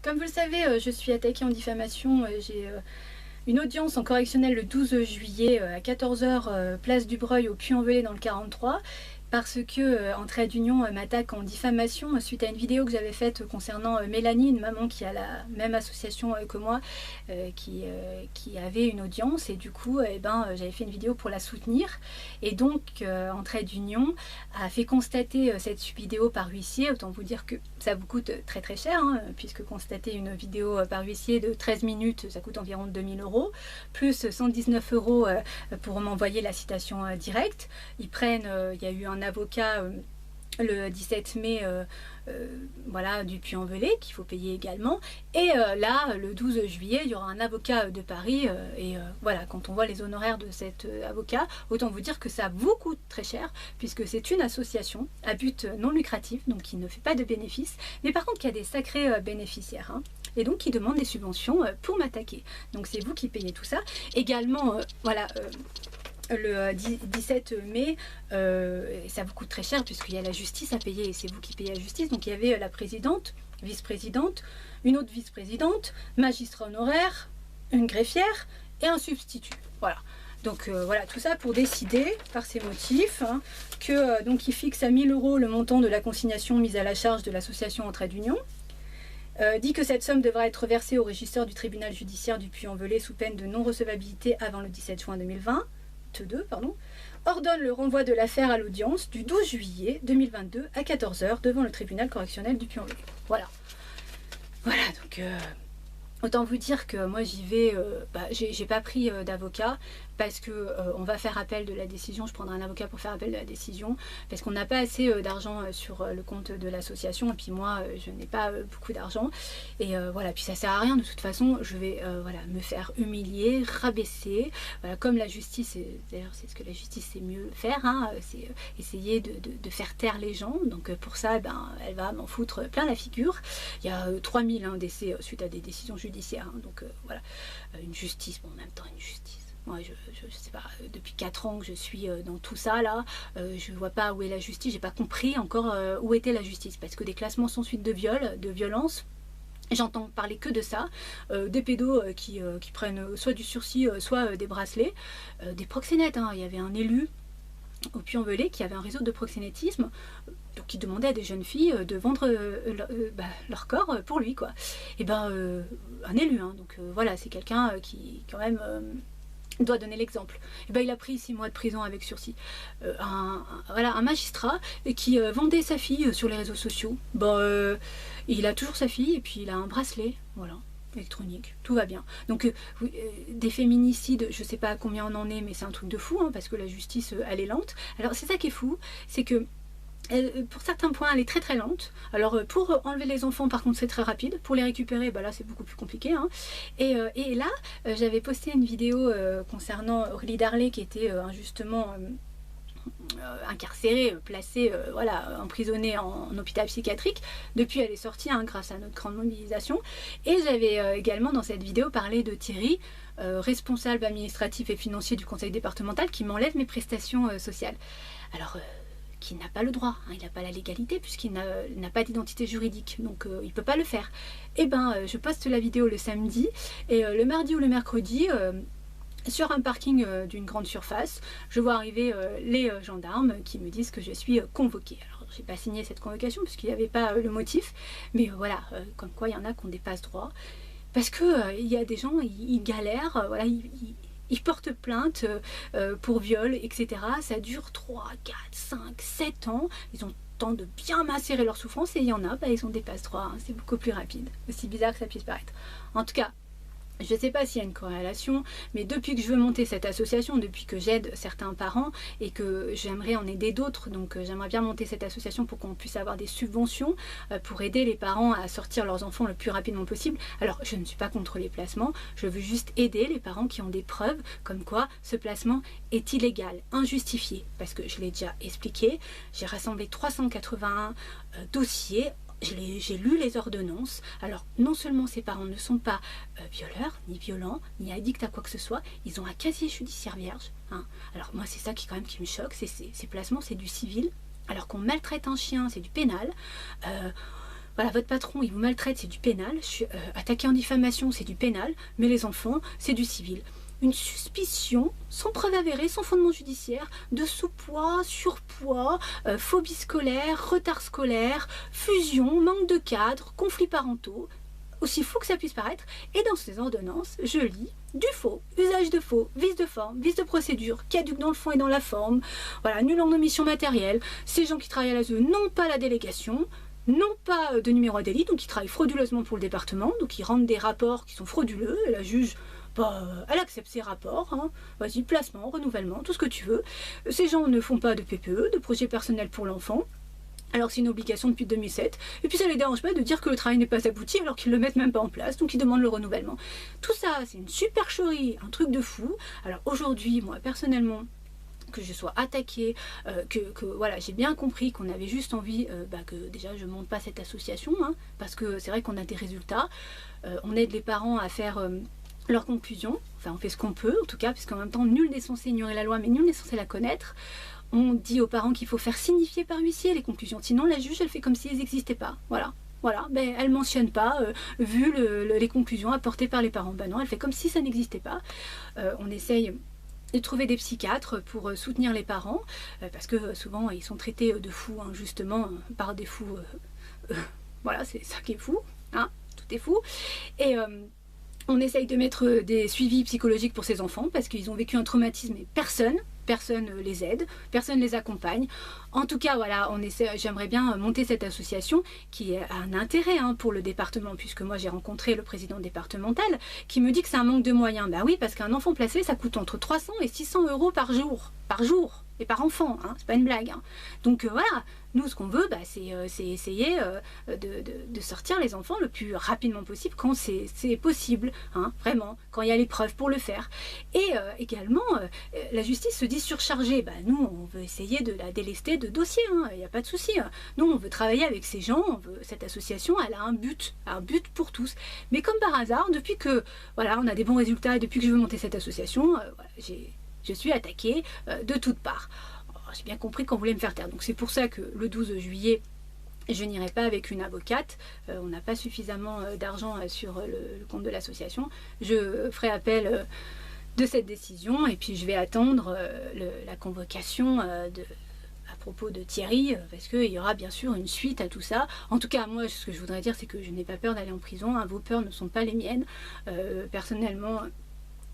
Comme vous le savez, je suis attaquée en diffamation. J'ai une audience en correctionnel le 12 juillet à 14 h, place du Breuil au Puy-en-Velay dans le 43. Parce que en trait d'union m'attaque en diffamation suite à une vidéo que j'avais faite concernant Mélanie, une maman qui a la même association que moi, qui avait une audience, et du coup j'avais fait une vidéo pour la soutenir, et donc en trait d'union a fait constater cette vidéo par huissier. Autant vous dire que ça vous coûte très très cher, puisque constater une vidéo par huissier de 13 minutes ça coûte environ 2000 € plus 119 € pour m'envoyer la citation directe. Ils prennent, il y a eu un avocat le 17 mai voilà, du Puy-en-Velay qu'il faut payer également, et là le 12 juillet il y aura un avocat de Paris, voilà, quand on voit les honoraires de cet avocat, autant vous dire que ça vous coûte très cher, puisque c'est une association à but non lucratif, donc qui ne fait pas de bénéfices, mais par contre qui a des sacrés bénéficiaires, et donc qui demande des subventions pour m'attaquer. Donc c'est vous qui payez tout ça. Également, voilà, le 17 mai, ça vous coûte très cher puisqu'il y a la justice à payer, et c'est vous qui payez la justice. Donc il y avait la présidente, vice-présidente, une autre vice-présidente, magistrat honoraire, une greffière et un substitut. Voilà. Donc voilà, tout ça pour décider, par ces motifs, que donc il fixe à 1000 € le montant de la consignation mise à la charge de l'association en trait d'union. Dit que cette somme devra être versée au régisseur du tribunal judiciaire du Puy-en-Velay sous peine de non-recevabilité avant le 17 juin 2020. Ordonne le renvoi de l'affaire à l'audience du 12 juillet 2022 à 14 h devant le tribunal correctionnel du Puy-en-Velay. Voilà. Voilà, donc autant vous dire que moi j'y vais, j'ai pas pris d'avocat parce que on va faire appel de la décision. Je prendrai un avocat pour faire appel de la décision parce qu'on n'a pas assez d'argent sur le compte de l'association, et puis moi je n'ai pas beaucoup d'argent, et voilà, puis ça sert à rien de toute façon. Je vais voilà, me faire humilier, rabaisser, voilà, comme la justice, d'ailleurs c'est ce que la justice sait mieux faire, c'est essayer de faire taire les gens. Donc pour ça elle va m'en foutre plein la figure. Il y a 3000 décès suite à des décisions judiciaires, donc voilà, une justice, bon, en même temps une justice. Moi, je sais pas, depuis 4 ans que je suis dans tout ça là, je vois pas où est la justice. J'ai pas compris encore où était la justice, parce que des classements sans suite de viol, de violence, j'entends parler que de ça, des pédos qui prennent soit du sursis, soit des bracelets, des proxénètes. Il y avait un élu au Puy-en-Velay qui avait un réseau de proxénétisme, donc qui demandait à des jeunes filles de vendre leur corps pour lui, quoi. Et un élu, donc voilà, c'est quelqu'un qui quand même doit donner l'exemple. Et il a pris 6 mois de prison avec sursis. Voilà, un magistrat qui vendait sa fille sur les réseaux sociaux. Il a toujours sa fille, et puis il a un bracelet, voilà, électronique, tout va bien. Donc des féminicides, je sais pas à combien on en est, mais c'est un truc de fou, parce que la justice elle est lente. Alors c'est ça qui est fou, c'est que pour certains points elle est très très lente. Alors pour enlever les enfants par contre c'est très rapide, pour les récupérer là c'est beaucoup plus compliqué, et là j'avais posté une vidéo concernant Aurélie Darlé qui était injustement incarcérée, placée, voilà, emprisonnée en hôpital psychiatrique. Depuis elle est sortie grâce à notre grande mobilisation, et j'avais également dans cette vidéo parlé de Thierry, responsable administratif et financier du conseil départemental, qui m'enlève mes prestations sociales. Alors qui n'a pas le droit, il n'a pas la légalité puisqu'il n'a pas d'identité juridique, donc il ne peut pas le faire. Et je poste la vidéo le samedi, et le mardi ou le mercredi, sur un parking d'une grande surface, je vois arriver les gendarmes qui me disent que je suis convoquée. Alors j'ai pas signé cette convocation puisqu'il n'y avait pas le motif, mais voilà, comme quoi il y en a qu'on dépasse droit, parce que il y a des gens, ils galèrent, voilà, ils portent plainte pour viol, etc. Ça dure 3, 4, 5, 7 ans. Ils ont le temps de bien macérer leur souffrance, et il y en a, ils ont des passe droits. C'est beaucoup plus rapide. Aussi bizarre que ça puisse paraître. En tout cas, je ne sais pas s'il y a une corrélation, mais depuis que je veux monter cette association, depuis que j'aide certains parents et que j'aimerais en aider d'autres, donc j'aimerais bien monter cette association pour qu'on puisse avoir des subventions pour aider les parents à sortir leurs enfants le plus rapidement possible. Alors je ne suis pas contre les placements, je veux juste aider les parents qui ont des preuves comme quoi ce placement est illégal, injustifié, parce que je l'ai déjà expliqué, j'ai rassemblé 381 dossiers. J'ai lu les ordonnances. Alors non seulement ces parents ne sont pas violeurs, ni violents, ni addicts à quoi que ce soit, ils ont un casier judiciaire vierge. Alors moi c'est ça qui quand même qui me choque, ces placements c'est du civil, alors qu'on maltraite un chien c'est du pénal. voilà, votre patron, il vous maltraite, c'est du pénal. Attaqué en diffamation, c'est du pénal. Mais les enfants, c'est du civil. Une suspicion, sans preuve avérée, sans fondement judiciaire, de sous-poids, surpoids, phobie scolaire, retard scolaire, fusion, manque de cadre, conflits parentaux, aussi fou que ça puisse paraître. Et dans ces ordonnances, je lis du faux, usage de faux, vice de forme, vice de procédure, caduc dans le fond et dans la forme, voilà, nul en omission matérielle. Ces gens qui travaillent à l'ASE n'ont pas la délégation, n'ont pas de numéro à délit, donc ils travaillent frauduleusement pour le département, donc ils rendent des rapports qui sont frauduleux, et la juge, elle accepte ces rapports, hein. Vas-y, placement, renouvellement, tout ce que tu veux. Ces gens ne font pas de PPE, de projet personnel pour l'enfant, alors que c'est une obligation depuis 2007, et puis ça les dérange pas de dire que le travail n'est pas abouti alors qu'ils le mettent même pas en place, donc ils demandent le renouvellement. Tout ça, c'est une supercherie, un truc de fou. Alors aujourd'hui, moi personnellement, que je sois attaquée, que voilà, j'ai bien compris qu'on avait juste envie que déjà je monte pas cette association, hein, parce que c'est vrai qu'on a des résultats, on aide les parents à faire leurs conclusions, enfin on fait ce qu'on peut en tout cas, parce qu'en même temps nul n'est censé ignorer la loi, mais nul n'est censé la connaître. On dit aux parents qu'il faut faire signifier par huissier les conclusions, sinon la juge elle fait comme si elles n'existaient pas, voilà. Voilà, ben, elle ne mentionne pas, vu les conclusions apportées par les parents. Ben non, elle fait comme si ça n'existait pas. On essaye de trouver des psychiatres pour soutenir les parents, parce que souvent ils sont traités de fous, hein, justement, par des fous. Voilà, c'est ça qui est fou, hein, tout est fou. Et on essaye de mettre des suivis psychologiques pour ces enfants, parce qu'ils ont vécu un traumatisme et personne les aide, personne les accompagne. En tout cas, voilà, j'aimerais bien monter cette association qui a un intérêt, hein, pour le département, puisque moi j'ai rencontré le président départemental qui me dit que c'est un manque de moyens. Bah oui, parce qu'un enfant placé, ça coûte entre 300 et 600 euros par jour et par enfant, hein, c'est pas une blague, hein. Donc voilà, nous ce qu'on veut, c'est essayer de sortir les enfants le plus rapidement possible quand c'est possible, hein, vraiment, quand il y a les preuves pour le faire. Et également, la justice se dit surchargée. Bah, nous, on veut essayer de la délester de dossiers, il n'y a pas de souci. Nous, on veut travailler avec ces gens, cette association, elle a un but pour tous. Mais comme par hasard, depuis que voilà, on a des bons résultats et depuis que je veux monter cette association, voilà, je suis attaquée de toutes parts. J'ai bien compris qu'on voulait me faire taire. Donc c'est pour ça que le 12 juillet, je n'irai pas avec une avocate. On n'a pas suffisamment d'argent sur le compte de l'association. Je ferai appel de cette décision et puis je vais attendre la convocation à propos de Thierry, parce qu'il y aura bien sûr une suite à tout ça. En tout cas, moi, ce que je voudrais dire, c'est que je n'ai pas peur d'aller en prison, hein. Vos peurs ne sont pas les miennes. Personnellement,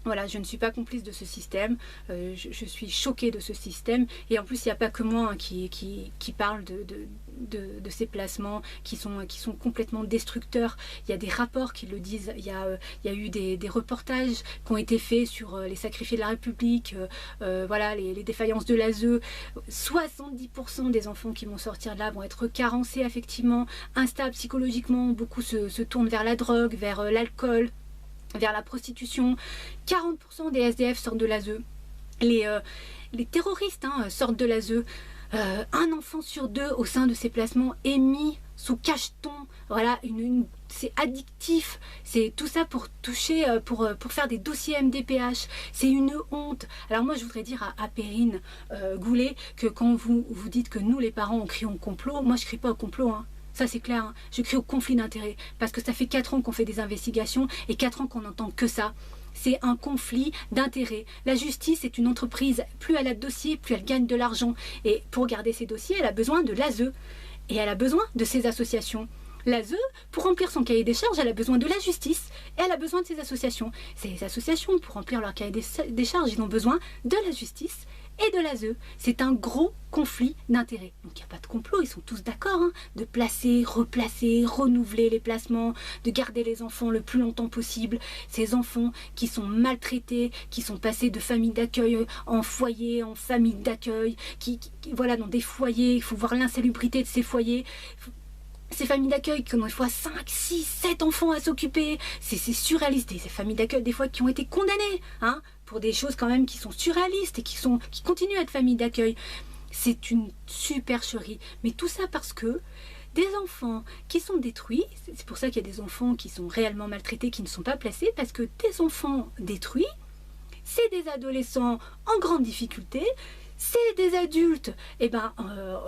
voilà, je ne suis pas complice de ce système, je suis choquée de ce système, et en plus il n'y a pas que moi, hein, qui parle de ces placements qui sont complètement destructeurs. Il y a des rapports qui le disent, il y a eu des reportages qui ont été faits sur les sacrifiés de la République, voilà, les défaillances de l'ASE. 70% des enfants qui vont sortir de là vont être carencés affectivement, instables psychologiquement, beaucoup se tournent vers la drogue, vers l'alcool, vers la prostitution. 40% des SDF sortent de l'ASE. Les terroristes, hein, sortent de l'ASE. Un enfant sur deux au sein de ces placements est mis sous cacheton. Voilà, c'est addictif. C'est tout ça pour toucher, pour faire des dossiers MDPH. C'est une honte. Alors moi, je voudrais dire à Perrine Goulet que quand vous dites que nous, les parents, on crie au complot, moi, je crie pas au complot, hein. Ça c'est clair, hein. Je crie au conflit d'intérêts, parce que ça fait 4 ans qu'on fait des investigations et 4 ans qu'on n'entend que ça. C'est un conflit d'intérêts. La justice est une entreprise, plus elle a de dossiers, plus elle gagne de l'argent. Et pour garder ces dossiers, elle a besoin de l'ASE. Et elle a besoin de ces associations. L'ASE, pour remplir son cahier des charges, elle a besoin de la justice. Et elle a besoin de ces associations. Ces associations, pour remplir leur cahier des charges, ils ont besoin de la justice et de l'ASE. C'est un gros conflit d'intérêts. Donc il n'y a pas de complot, ils sont tous d'accord, hein, de placer, replacer, renouveler les placements, de garder les enfants le plus longtemps possible. Ces enfants qui sont maltraités, qui sont passés de famille d'accueil en foyer, en famille d'accueil, qui voilà, dans des foyers, il faut voir l'insalubrité de ces foyers. Ces familles d'accueil qui ont des fois 5, 6, 7 enfants à s'occuper, c'est surréaliste. Et ces familles d'accueil des fois qui ont été condamnées, hein, pour des choses quand même qui sont surréalistes et qui continuent à être familles d'accueil. C'est une supercherie. Mais tout ça parce que des enfants qui sont détruits, c'est pour ça qu'il y a des enfants qui sont réellement maltraités, qui ne sont pas placés, parce que des enfants détruits, c'est des adolescents en grande difficulté, c'est des adultes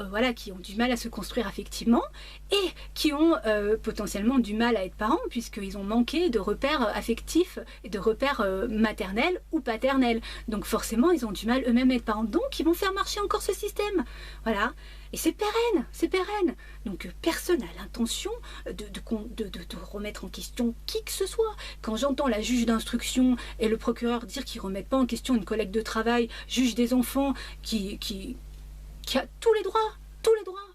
voilà, qui ont du mal à se construire affectivement et qui ont potentiellement du mal à être parents puisqu'ils ont manqué de repères affectifs et de repères maternels ou paternels. Donc forcément, ils ont du mal eux-mêmes à être parents. Donc, ils vont faire marcher encore ce système. Voilà. Et c'est pérenne, c'est pérenne. Donc personne n'a l'intention de remettre en question qui que ce soit. Quand j'entends la juge d'instruction et le procureur dire qu'ils ne remettent pas en question une collègue de travail, juge des enfants, qui a tous les droits,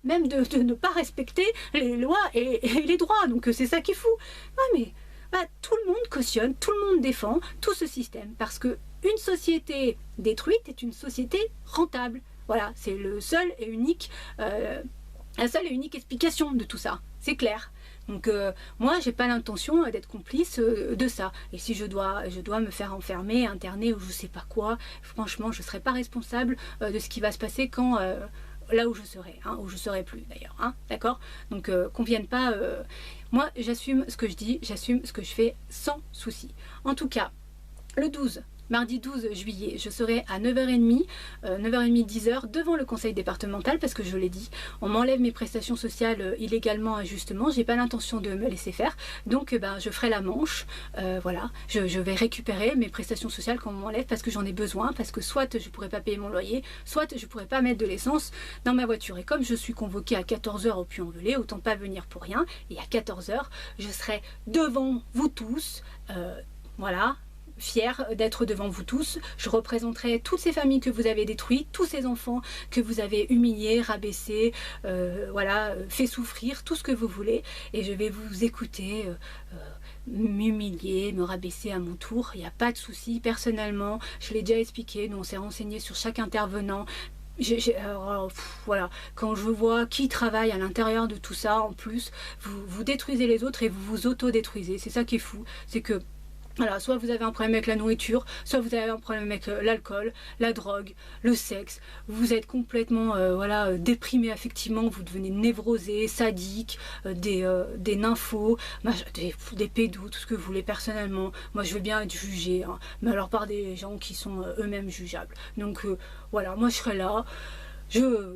même de ne pas respecter les lois et les droits. Donc c'est ça qui est fou. Ouais, mais tout le monde cautionne, tout le monde défend tout ce système parce que une société détruite est une société rentable. Voilà, c'est la seule et unique explication de tout ça. C'est clair. Donc moi, j'ai pas l'intention d'être complice de ça. Et si je dois me faire enfermer, interner ou je sais pas quoi, franchement, je serai pas responsable de ce qui va se passer quand là où je serai, où je serai plus d'ailleurs, d'accord. Donc qu'on vienne pas. Moi, j'assume ce que je dis, j'assume ce que je fais sans souci. En tout cas, le 12. Mardi 12 juillet, je serai à 9h30, 9h30, 10h devant le conseil départemental parce que je l'ai dit, on m'enlève mes prestations sociales illégalement, injustement, j'ai pas l'intention de me laisser faire, donc je ferai la manche, voilà, je vais récupérer mes prestations sociales qu'on m'enlève parce que j'en ai besoin, parce que soit je pourrais pas payer mon loyer, soit je pourrais pas mettre de l'essence dans ma voiture. Et comme je suis convoquée à 14h au Puy-en-Velay, autant pas venir pour rien, et à 14h, je serai devant vous tous, voilà, fière d'être devant vous tous. Je représenterai toutes ces familles que vous avez détruites, tous ces enfants que vous avez humiliés, rabaissés, voilà, fait souffrir, tout ce que vous voulez. Et je vais vous écouter, m'humilier, me rabaisser à mon tour. Il n'y a pas de souci. Personnellement, je l'ai déjà expliqué, nous on s'est renseigné sur chaque intervenant. Voilà, quand je vois qui travaille à l'intérieur de tout ça, en plus, vous détruisez les autres et vous vous auto-détruisez. C'est ça qui est fou. C'est que voilà, soit vous avez un problème avec la nourriture, soit vous avez un problème avec l'alcool, la drogue, le sexe. Vous êtes complètement voilà, déprimé affectivement, vous devenez névrosé, sadique, des nymphos, des pédos, tout ce que vous voulez. Personnellement, moi je veux bien être jugé, mais alors par des gens qui sont eux-mêmes jugeables. Donc voilà, moi je serai là,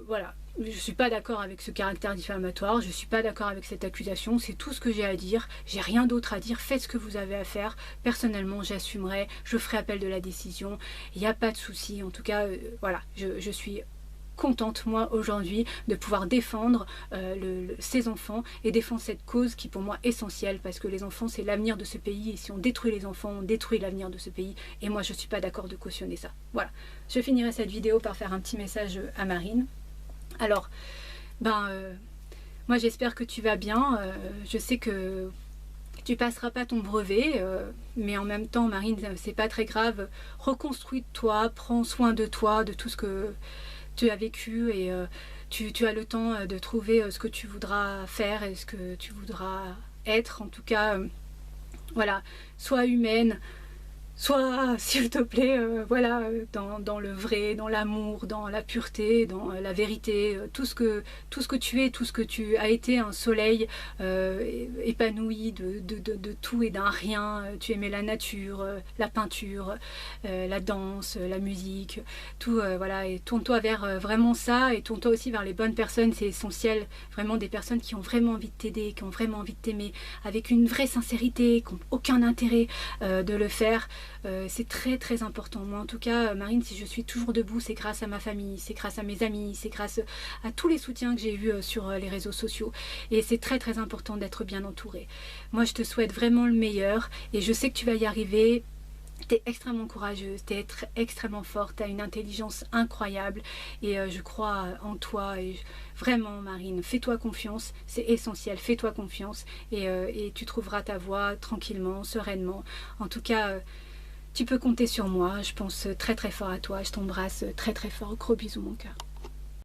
voilà. Je ne suis pas d'accord avec ce caractère diffamatoire, je ne suis pas d'accord avec cette accusation, c'est tout ce que j'ai à dire, j'ai rien d'autre à dire, faites ce que vous avez à faire, personnellement j'assumerai, je ferai appel de la décision, il n'y a pas de souci, en tout cas, voilà, je suis contente moi aujourd'hui de pouvoir défendre ces enfants et défendre cette cause qui pour moi est essentielle parce que les enfants c'est l'avenir de ce pays et si on détruit les enfants on détruit l'avenir de ce pays et moi je ne suis pas d'accord de cautionner ça. Voilà, je finirai cette vidéo par faire un petit message à Marine. Alors, moi j'espère que tu vas bien, je sais que tu passeras pas ton brevet, mais en même temps Marine, c'est pas très grave, reconstruis-toi, prends soin de toi, de tout ce que tu as vécu et tu as le temps de trouver ce que tu voudras faire et ce que tu voudras être, en tout cas, voilà, sois humaine. Sois, s'il te plaît, voilà, dans le vrai, dans l'amour, dans la pureté, dans la vérité, tout ce que tu es, tout ce que tu as été, un soleil épanoui de tout et d'un rien. Tu aimais la nature, la peinture, la danse, la musique, tout, voilà, et tourne-toi vers vraiment ça, et tourne-toi aussi vers les bonnes personnes, c'est essentiel, vraiment des personnes qui ont vraiment envie de t'aider, qui ont vraiment envie de t'aimer, avec une vraie sincérité, qui n'ont aucun intérêt de le faire. C'est très très important. Moi en tout cas Marine, si je suis toujours debout, c'est grâce à ma famille, c'est grâce à mes amis, c'est grâce à tous les soutiens que j'ai eus sur les réseaux sociaux et c'est très très important d'être bien entourée. Moi je te souhaite vraiment le meilleur et je sais que tu vas y arriver. Tu es extrêmement courageuse, tu es extrêmement forte, tu as une intelligence incroyable et je crois en toi et vraiment Marine, fais-toi confiance, c'est essentiel, fais-toi confiance et tu trouveras ta voie tranquillement, sereinement. En tout cas, tu peux compter sur moi, je pense très très fort à toi, je t'embrasse très très fort, gros bisous mon cœur.